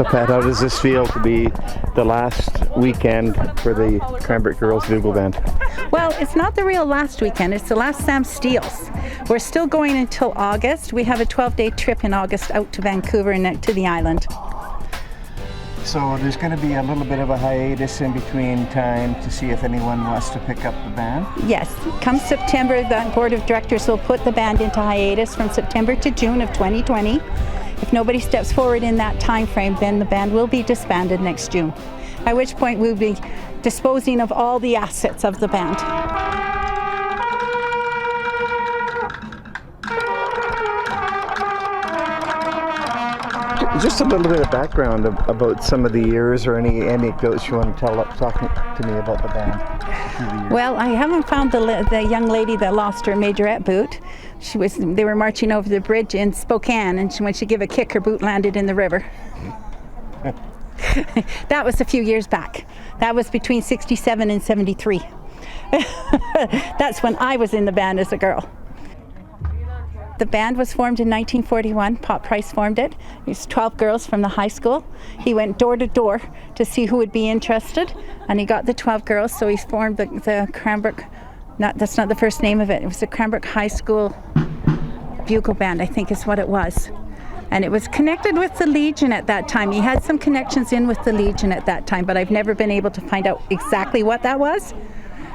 So Pat, how does this feel to be the last weekend for the Cranbrook Girls Bugle Band? Well, it's not the real last weekend, it's the last Sam Steele's. We're still going until August. We have a 12-day trip in August out to Vancouver and to the island. So there's going to be a little bit of a hiatus in between time to see if anyone wants to pick up the band? Yes, come September, the board of directors will put the band into hiatus from September to June of 2020. If nobody steps forward in that time frame, then the band will be disbanded next June, at which point we'll be disposing of all the assets of the band. Just a little bit of background about some of the years, or any anecdotes you want to talk to me about the band. Well, I haven't found the young lady that lost her majorette boot. They were marching over the bridge in Spokane, and when she gave a kick, her boot landed in the river. That was a few years back. That was between 67 and 73. That's when I was in the band as a girl. The band was formed in 1941. Pop Price formed it. It was 12 girls from the high school. He went door to door to see who would be interested, and he got the 12 girls, so he formed the Cranbrook, that's not the first name of it, it was the Cranbrook High School Bugle Band, I think is what it was. And it was connected with the Legion at that time. He had some connections in with the Legion at that time, but I've never been able to find out exactly what that was.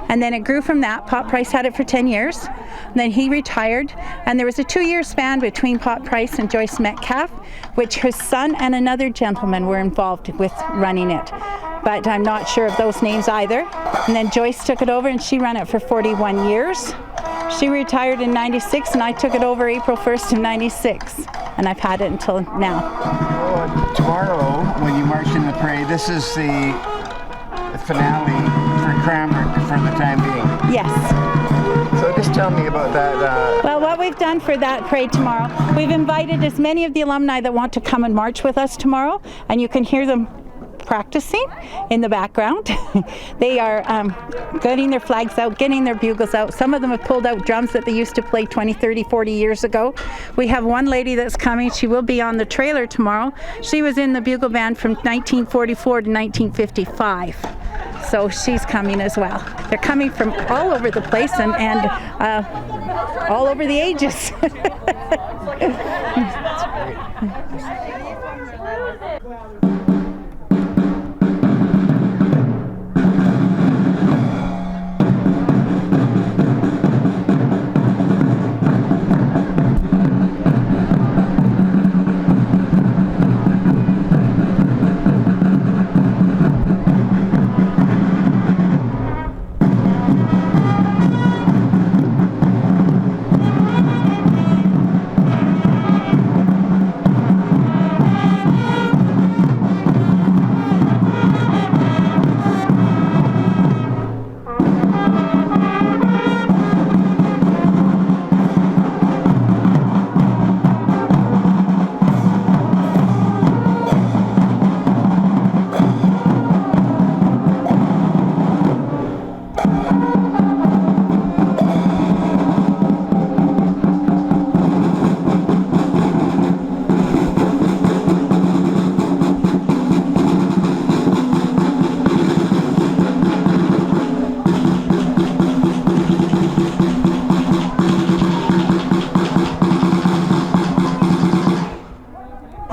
And then it grew from that. Pop Price had it for 10 years. And then he retired, and there was a 2-year span between Pop Price and Joyce Metcalf, which his son and another gentleman were involved with running it. But I'm not sure of those names either. And then Joyce took it over, and she ran it for 41 years. She retired in 96, and I took it over April 1st of 96. And I've had it until now. Tomorrow, when you march in the parade, this is the finale for Cranbrook for the time being. Yes. So just tell me about that. Well, what we've done for that parade tomorrow, we've invited as many of the alumni that want to come and march with us tomorrow, and you can hear them practicing in the background. They are getting their flags out, getting their bugles out. Some of them have pulled out drums that they used to play 20, 30, 40 years ago. We have one lady that's coming. She will be on the trailer tomorrow. She was in the bugle band from 1944 to 1955. So she's coming as well. They're coming from all over the place and all over the ages.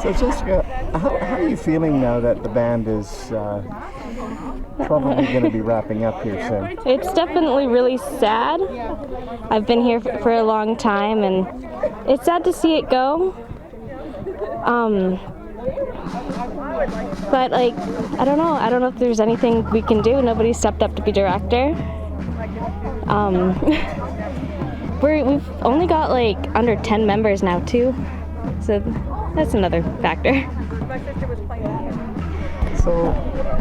So Jessica, how are you feeling now that the band is probably going to be wrapping up here soon? It's definitely really sad. I've been here for a long time, and it's sad to see it go. But like, I don't know if there's anything we can do. Nobody stepped up to be director. We've only got like under 10 members now too, so that's another factor. So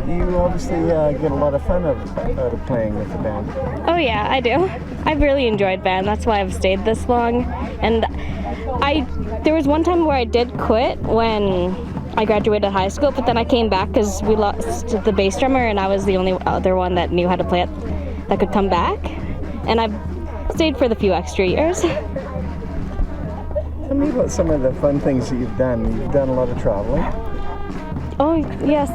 you obviously get a lot of fun out of playing with the band. Oh yeah, I do. I've really enjoyed band. That's why I've stayed this long. And there was one time where I did quit when I graduated high school, but then I came back because we lost the bass drummer, and I was the only other one that knew how to play it that could come back. And I've stayed for the few extra years. Tell me about some of the fun things that you've done. You've done a lot of traveling. Oh, yes.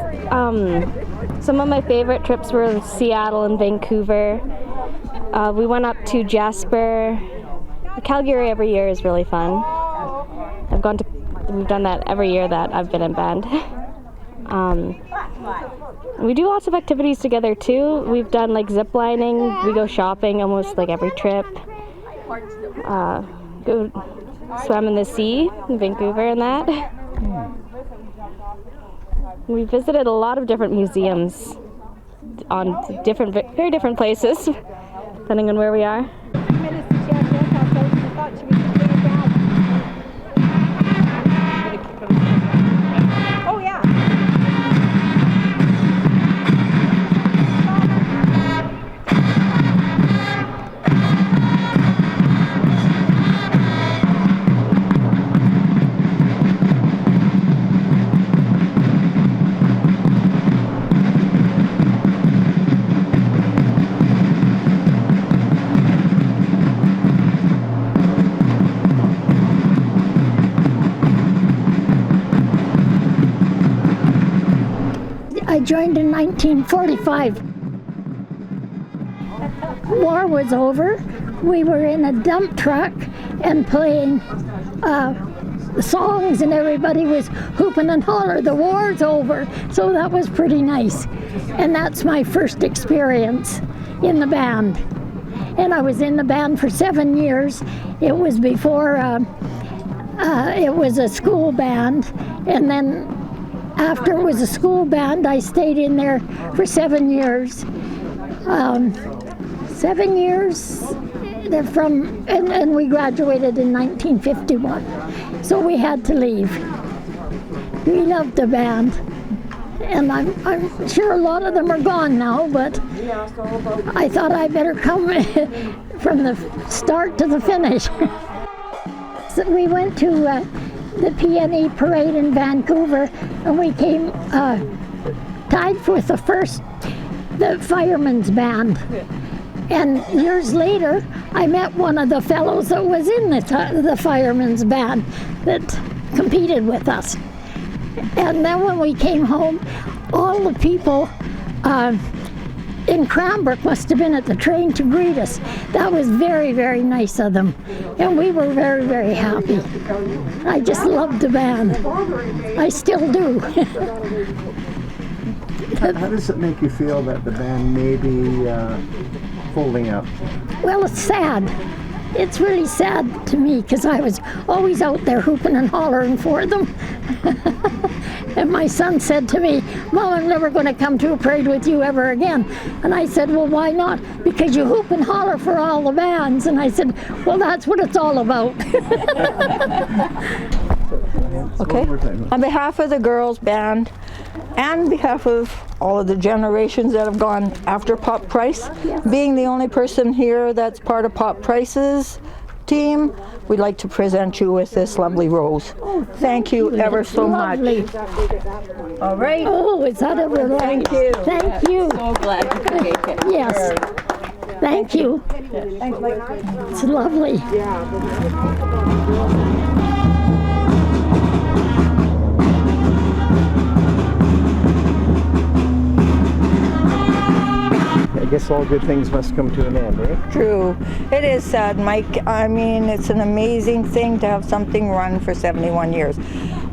Some of my favorite trips were Seattle and Vancouver. We went up to Jasper. Calgary every year is really fun. We've done that every year that I've been in band. We do lots of activities together too. We've done like zip lining. We go shopping almost like every trip. Go swim in the sea in Vancouver and that. We visited a lot of different museums on very different places, depending on where we are. Oh yeah. I joined in 1945. War was over. We were in a dump truck and playing songs, and everybody was hooping and holler, the war's over. So that was pretty nice. And that's my first experience in the band. And I was in the band for 7 years. It was before it was a school band, and then after it was a school band, I stayed in there for 7 years. 7 years and we graduated in 1951. So we had to leave. We loved the band. And I'm sure a lot of them are gone now, but I thought I better come from the start to the finish. So we went to the PNE parade in Vancouver, and we came tied with the firemen's band. And years later, I met one of the fellows that was in the firemen's band that competed with us. And then when we came home, all the people in Cranbrook must have been at the train to greet us. That was very, very nice of them. And we were very, very happy. I just loved the band. I still do. How does it make you feel that the band may be folding up? Well, it's sad. It's really sad to me because I was always out there hooping and hollering for them. And my son said to me, "Mom, I'm never going to come to a parade with you ever again." And I said, "Well, why not?" "Because you hoop and holler for all the bands." And I said, "Well, that's what it's all about." Okay. On behalf of the girls band and behalf of all of the generations that have gone after Pop Price, being the only person here that's part of Pop Price's team, we'd like to present you with this lovely rose. Thank you ever so Lovely. much. All right. Oh, is that ever right? Thank you. Thank you. So glad you could make it. Yes. Thank you. It's lovely. I guess all good things must come to an end, eh? True. It is sad, Mike. I mean, it's an amazing thing to have something run for 71 years.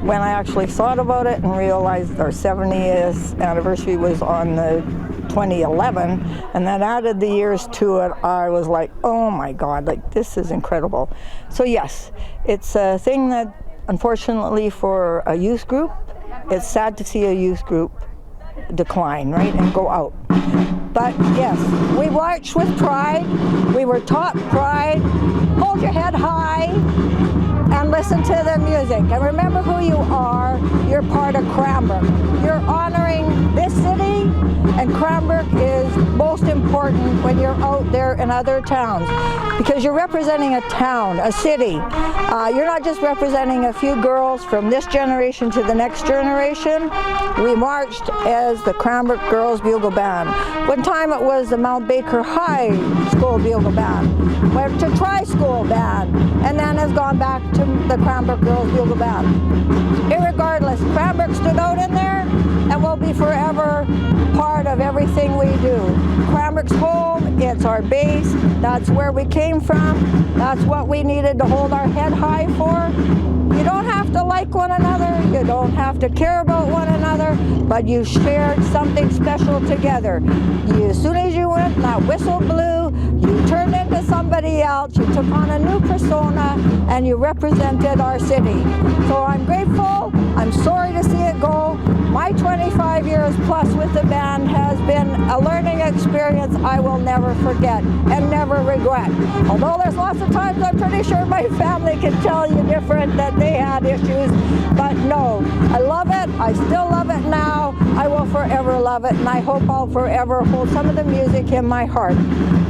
When I actually thought about it and realized our 70th anniversary was on the 2011, and then added the years to it, I was like, oh my God, like this is incredible. So yes, it's a thing that unfortunately for a youth group, it's sad to see a youth group decline, right, and go out. But yes, we marched with pride, we were taught pride, hold your head high, and listen to the music. And remember who you are, you're part of Cranbrook. You're honoring this city, and Cranbrook is most important when you're out there in other towns, because you're representing a town, a city. You're not just representing a few girls from this generation to the next generation. We marched as the Cranbrook Girls Bugle Band. One time it was the Mount Baker High School Bugle Band, went to Tri-School Band, and then has gone back to from the Cranbrook Girls Bugle Band. Irregardless, Cranbrook stood out in there and will be forever part of everything we do. Cranbrook's home, it's our base, that's where we came from, that's what we needed to hold our head high for. You don't have to like one another, you don't have to care about one another, but you shared something special together. As soon as you went and that whistle blew, you turned into somebody else, you took on a new persona, and you represented our city. So I'm grateful, I'm sorry to see it go. My 25 years plus with the band has been a learning experience I will never forget and never regret. Although there's lots of times I'm pretty sure my family can tell you different, that they had issues, but no, I love it, I still love it now, I will forever love it, and I hope I'll forever hold some of the music in my heart.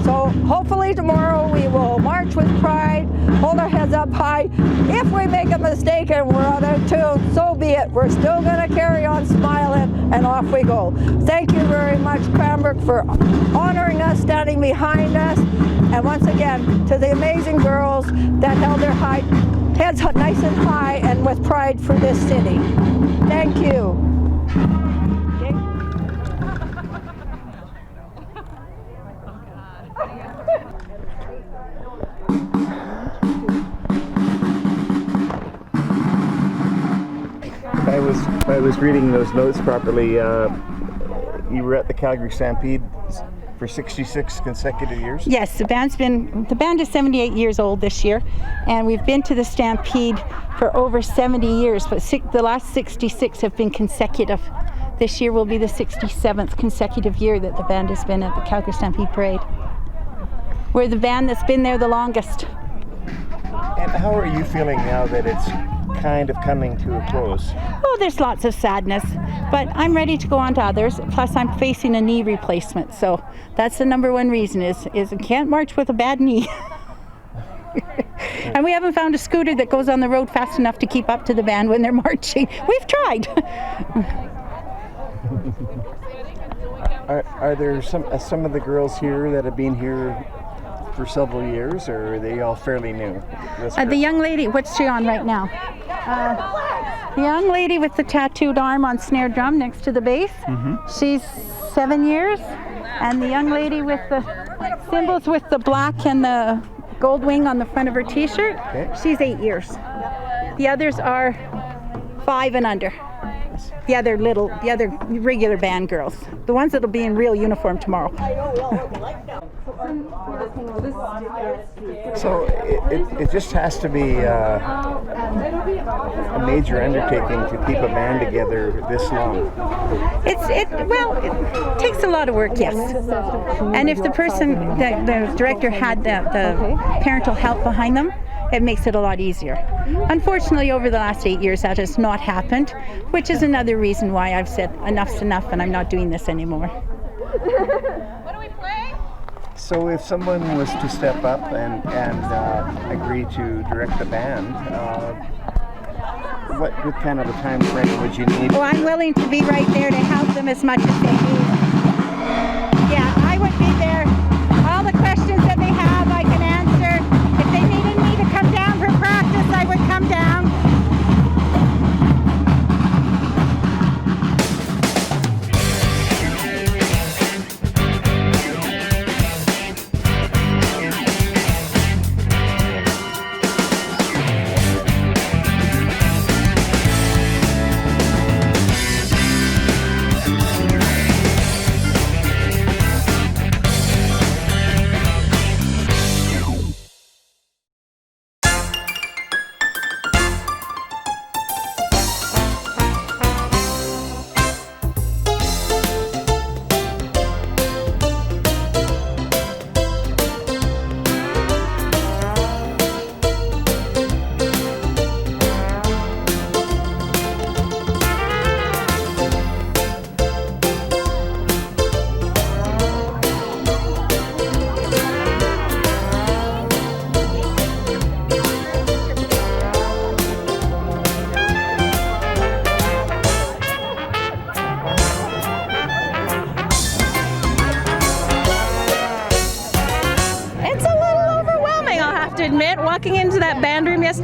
So hopefully tomorrow we will march with pride, hold our heads up high. If we make a mistake and we're out of tune, so be it. We're still going to carry on smiling, and off we go. Thank you very much, Cranbrook, for honoring us, standing behind us, and once again, to the amazing girls that held their heads nice and high and with pride for this city. Thank you. If I was reading those notes properly, you were at the Calgary Stampede for 66 consecutive years? Yes, the band is 78 years old this year, and we've been to the Stampede for over 70 years, but the last 66 have been consecutive. This year will be the 67th consecutive year that the band has been at the Calgary Stampede Parade. We're the band that's been there the longest. And how are you feeling now that it's kind of coming to a close? Oh, there's lots of sadness, but I'm ready to go on to others. Plus, I'm facing a knee replacement, so that's the number one reason is I can't march with a bad knee. And we haven't found a scooter that goes on the road fast enough to keep up to the band when they're marching. We've tried. Are there some of the girls here that have been here for several years, or are they all fairly new? The young lady, what's she on right now? The young lady with the tattooed arm on snare drum next to the bass, she's 7 years. And the young lady with the cymbals with the black and the gold wing on the front of her t-shirt, she's 8 years. The others are 5 and under. The other regular band girls. The ones that'll be in real uniform tomorrow. So it just has to be a major undertaking to keep a band together this long. It takes a lot of work, yes. And if the director had the parental help behind them, it makes it a lot easier. Unfortunately, over the last 8 years, that has not happened, which is another reason why I've said enough's enough and I'm not doing this anymore. What do we play? So if someone was to step up and agree to direct the band, what kind of a time frame would you need? Oh, I'm willing to be right there to help them as much as they need. Yeah, I would be there. All the questions that they have, I can answer. If they needed me to come down for practice, I would come down.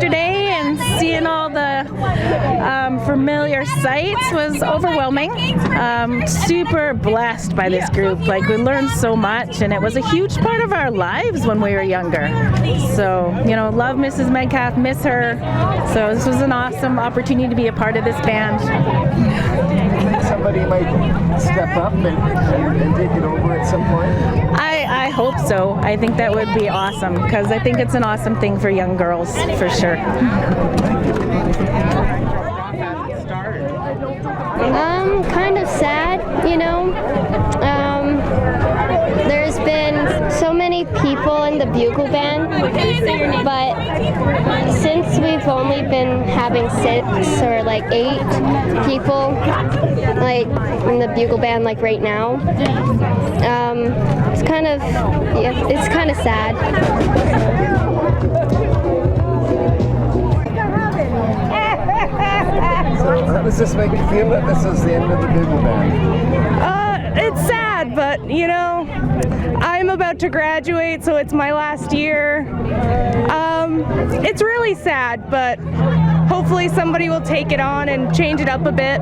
yesterday and seeing all the familiar sights was overwhelming. Super blessed by this group. Like, we learned so much, and it was a huge part of our lives when we were younger. So, you know, love Mrs. Metcalf, miss her. So this was an awesome opportunity to be a part of this band. Somebody might step up and take it over at some point? I hope so. I think that would be awesome, because I think it's an awesome thing for young girls, for sure. Kind of sad, you know. There's been so many people in the Bugle band, but since we've only been having 6 or like 8 people, like in the Bugle band, like right now, it's kind of sad. So how does this make you feel that this is the end of the Bugle band? It's sad, but you know, I'm about to graduate, so it's my last year. It's really sad, but hopefully somebody will take it on and change it up a bit.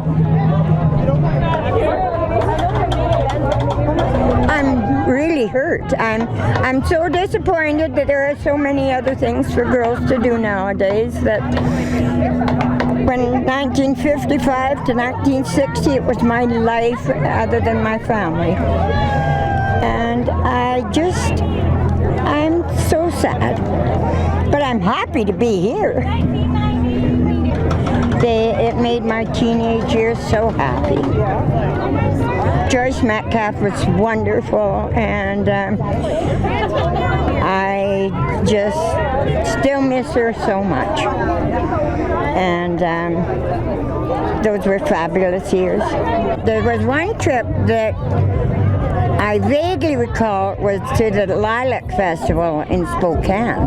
I'm really hurt. I'm so disappointed that there are so many other things for girls to do nowadays, that when 1955 to 1960 it was my life other than my family. And I'm so sad. But I'm happy to be here. It made my teenage years so happy. Joyce Metcalf was wonderful, and I just still miss her so much. And those were fabulous years. There was one trip that I vaguely recall was to the Lilac Festival in Spokane.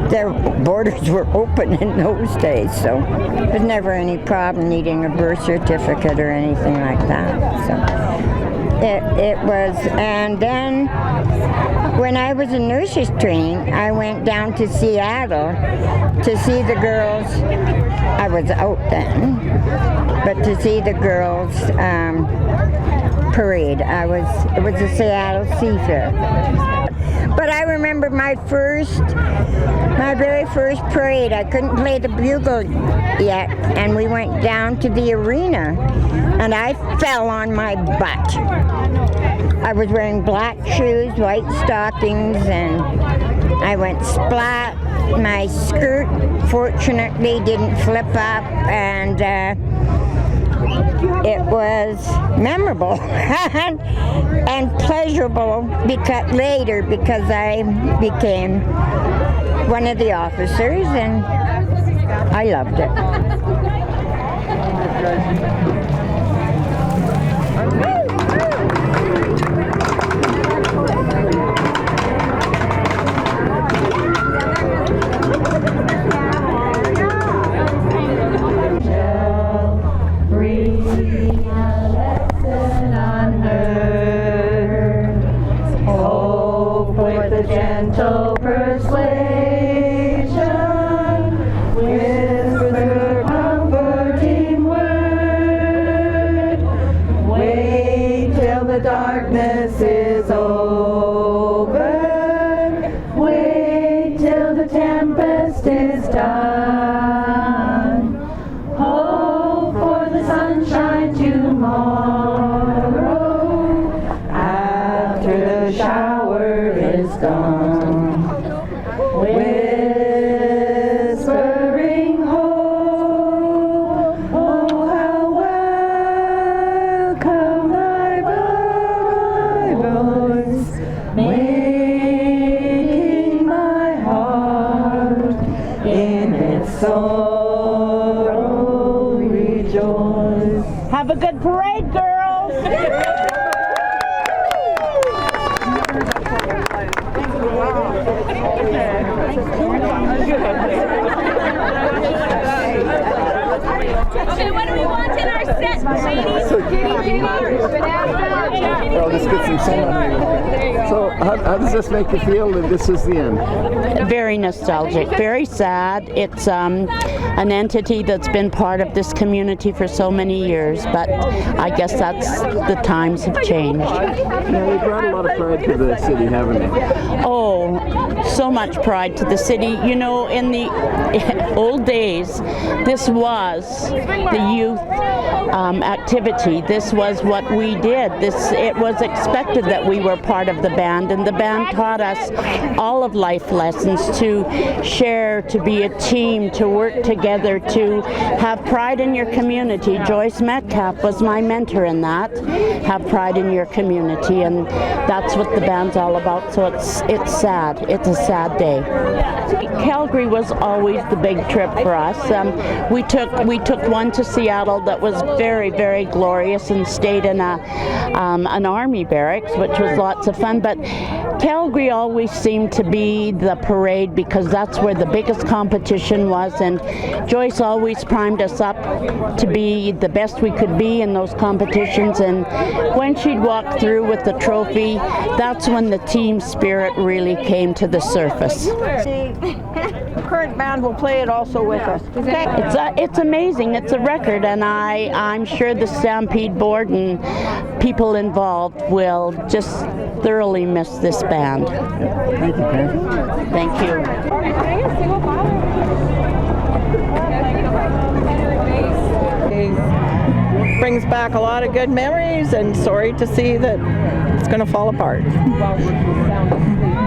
Their borders were open in those days, so there was never any problem needing a birth certificate or anything like that. So it was, and then when I was in nurses training, I went down to Seattle to see the girls. I was out then, but to see the girls parade. It was the Seattle Seafair. But I remember my very first parade. I couldn't play the bugle yet, and we went down to the arena, and I fell on my butt. I was wearing black shoes, white stockings, and I went splat. My skirt, fortunately, didn't flip up, and it was memorable and pleasurable because I became one of the officers, and I loved it. Gentle persuasion, whisper comforting word. Wait till the darkness is over. Wait till the tempest is done. Hope for the sunshine tomorrow after the shower is gone. Whispering hope, oh how welcome thy voice, making my heart in its sorrow rejoice. Have a good parade, girls! Okay, what do we want in our set, ladies? Well, let's get some sun on here. So how does this make you feel that this is the end? Very nostalgic, very sad. It's an entity that's been part of this community for so many years, but I guess that's the times have changed. Now, they brought a lot of pride to the city, haven't they? Oh, so much pride to the city. You know, in the old days, this was the youth activity. This was what we did. It was expected that we were part of the band, and the band taught us all of life lessons, to share, to be a team, to work together, to have pride in your community. Joyce Metcalf was my mentor in that. Have pride in your community, and that's what the band's all about. So it's sad. It's a sad day. Calgary was always the big trip for us. We took one to Seattle that was very, very glorious, and stayed in an army barracks, which was lots of fun. But Calgary always seemed to be the parade, because that's where the biggest competition was, and Joyce always primed us up to be the best we could be in those competitions. And when she'd walk through with the trophy, that's when the team spirit really came to the surface. The current band will play it also with us. It's amazing. It's a record, and I'm sure the Stampede board and people involved will just thoroughly miss this band. Thank you, Pam. Thank you. It brings back a lot of good memories, and sorry to see that it's going to fall apart.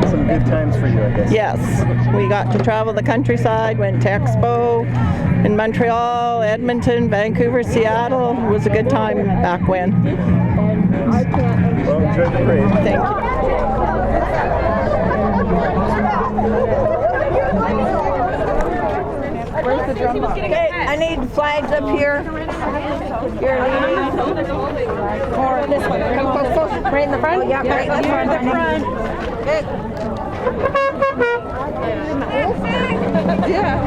Some good times for you, I guess. Yes, we got to travel the countryside, went to Expo in Montreal, Edmonton, Vancouver, Seattle. It was a good time back when. Well, enjoy the parade. Thank you. Okay, I need flags up here. Here, or this one. Come close, right in the front? Yeah, right in the front. Okay. Yeah.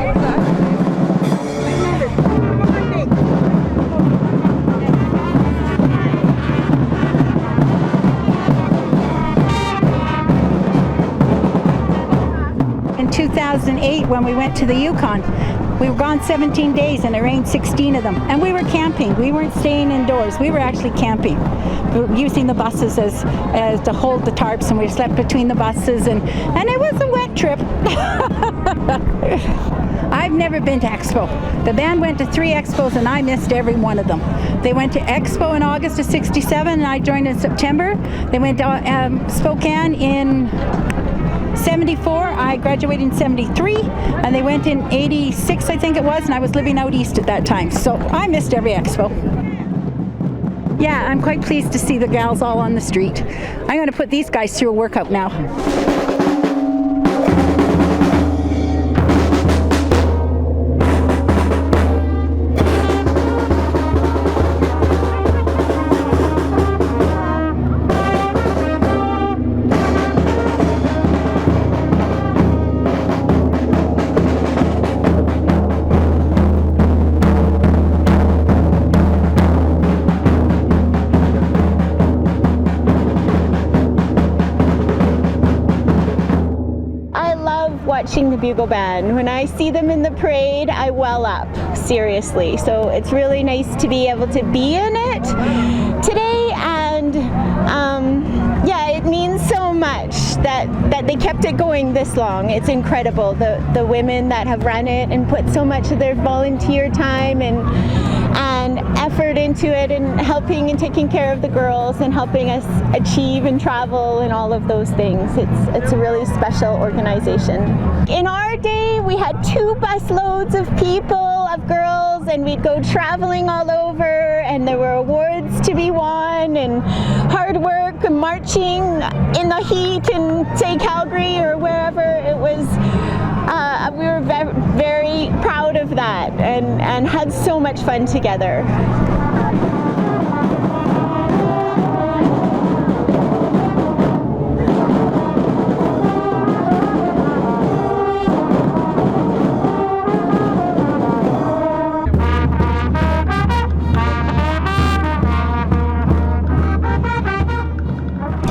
In 2008, when we went to the Yukon, we were gone 17 days and it rained 16 of them. And we were camping. We weren't staying indoors. We were actually camping. We were using the buses as to hold the tarps, and we slept between the buses, and it was a wet trip. I've never been to Expo. The band went to 3 Expos and I missed every one of them. They went to Expo in August of '67 and I joined in September. They went to Spokane in '74, I graduated in '73, and they went in '86, I think it was, and I was living out east at that time. So I missed every expo. Yeah, I'm quite pleased to see the gals all on the street. I'm going to put these guys through a workout now. Watching the Bugle Band. When I see them in the parade, I well up, seriously. So it's really nice to be able to be in it today, and yeah, it means so much that they kept it going this long. It's incredible, the women that have run it and put so much of their volunteer time and effort into it, and helping and taking care of the girls and helping us achieve and travel and all of those things. It's a really special organization. In our day, we had 2 busloads of people, of girls, and we'd go traveling all over, and there were awards to be won, and hard work and marching in the heat in, say, Calgary or wherever it was. We were very proud of that, and had so much fun together.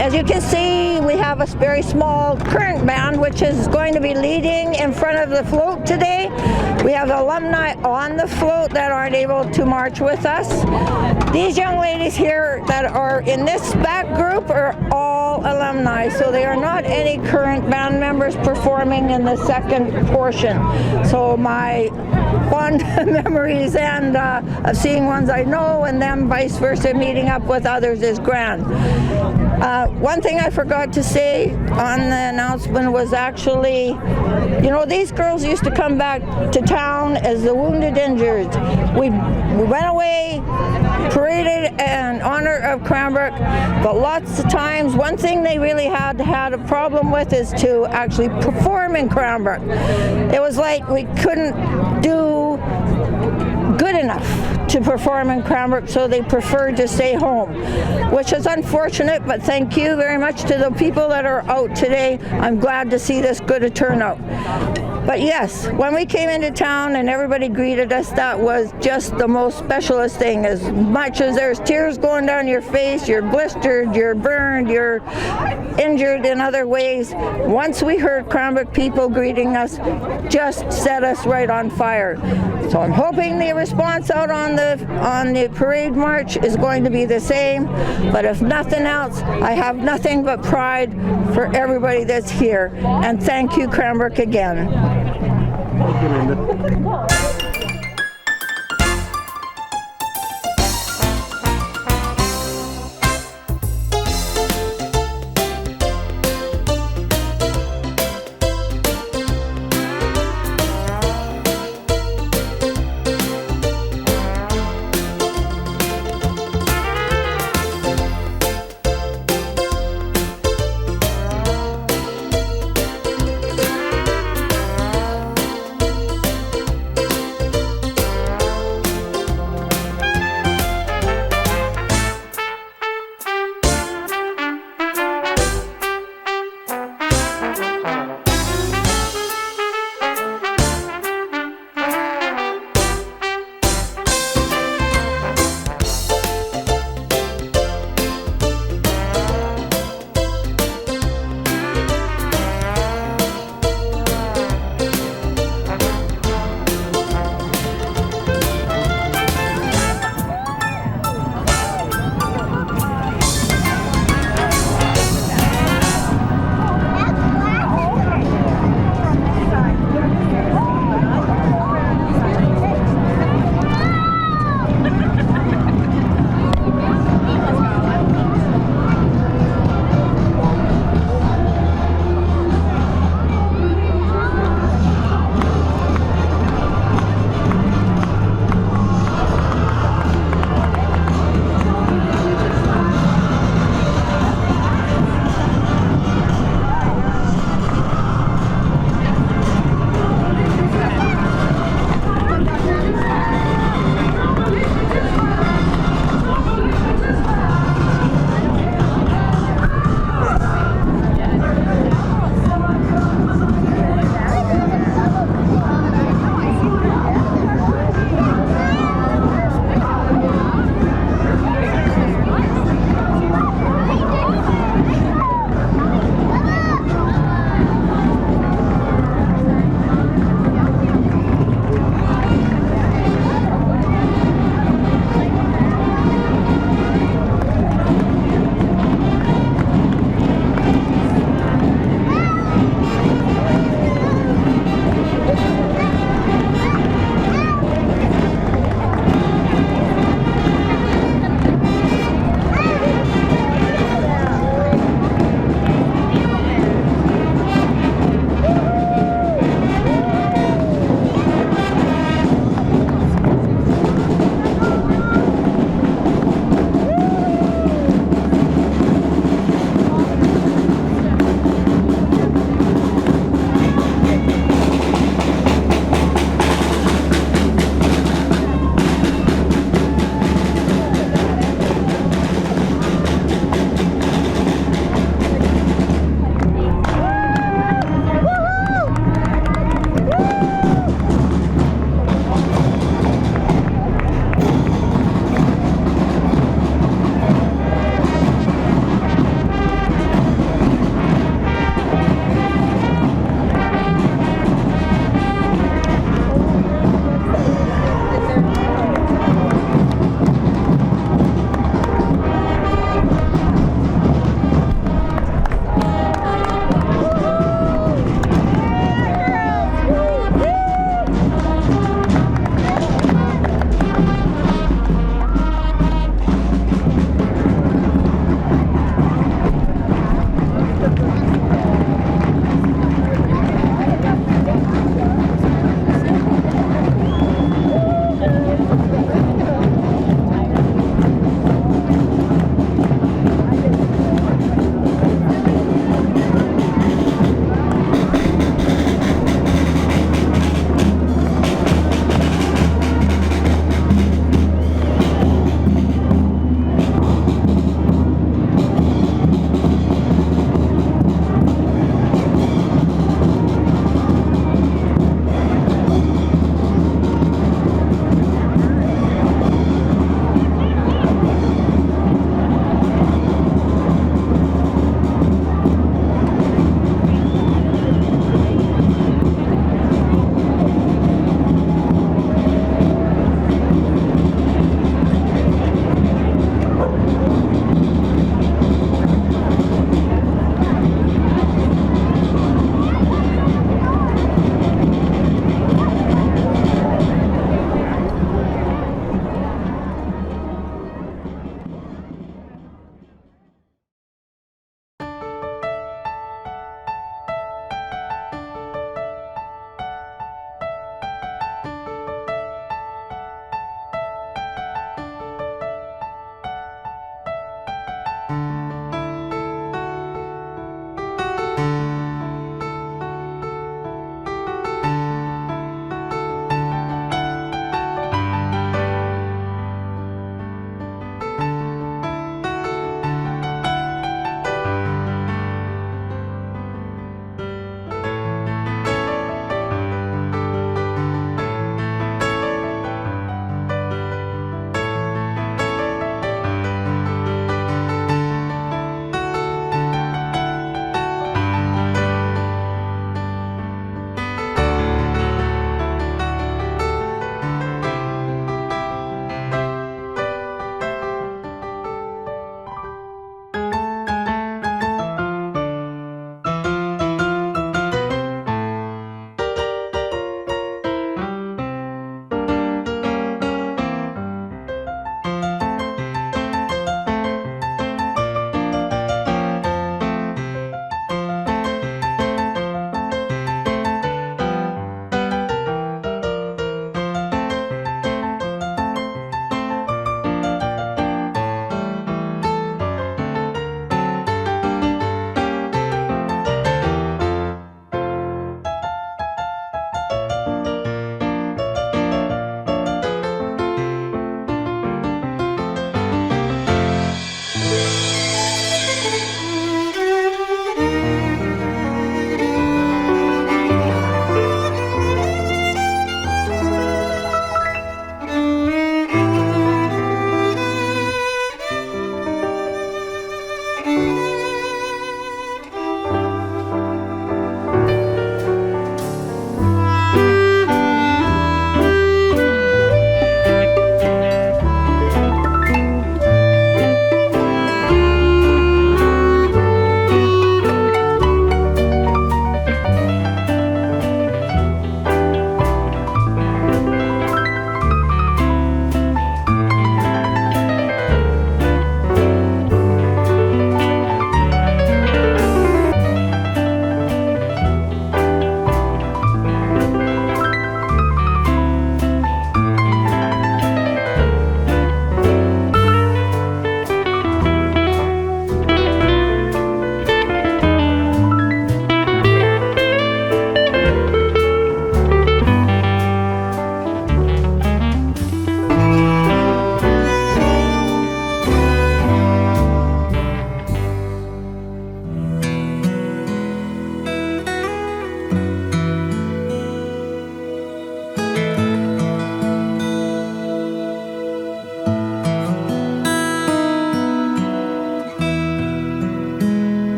As you can see, we have a very small current band which is going to be leading in front of the float today. We have alumni on the float that aren't able to march with us. These young ladies here that are in this back group are all alumni, so they are not any current band members performing in the second portion. So my fond memories and of seeing ones I know and then vice versa meeting up with others is grand. One thing I forgot to say on the announcement was actually, you know, these girls used to come back to town as the wounded injured. We went away, paraded in honor of Cranbrook, but lots of times one thing they really had a problem with is to actually perform in Cranbrook. It was like we couldn't do good enough to perform in Cranbrook, so they preferred to stay home, which is unfortunate, but thank you very much to the people that are out today. I'm glad to see this good a turnout. But yes, when we came into town and everybody greeted us, that was just the most specialist thing. As much as there's tears going down your face, you're blistered, you're burned, you're injured in other ways, once we heard Cranbrook people greeting us, just set us right on fire. So I'm hoping the response out on the parade march is going to be the same, but if nothing else, I have nothing but pride for everybody that's here. And thank you, Cranbrook, again. Thank you, Linda.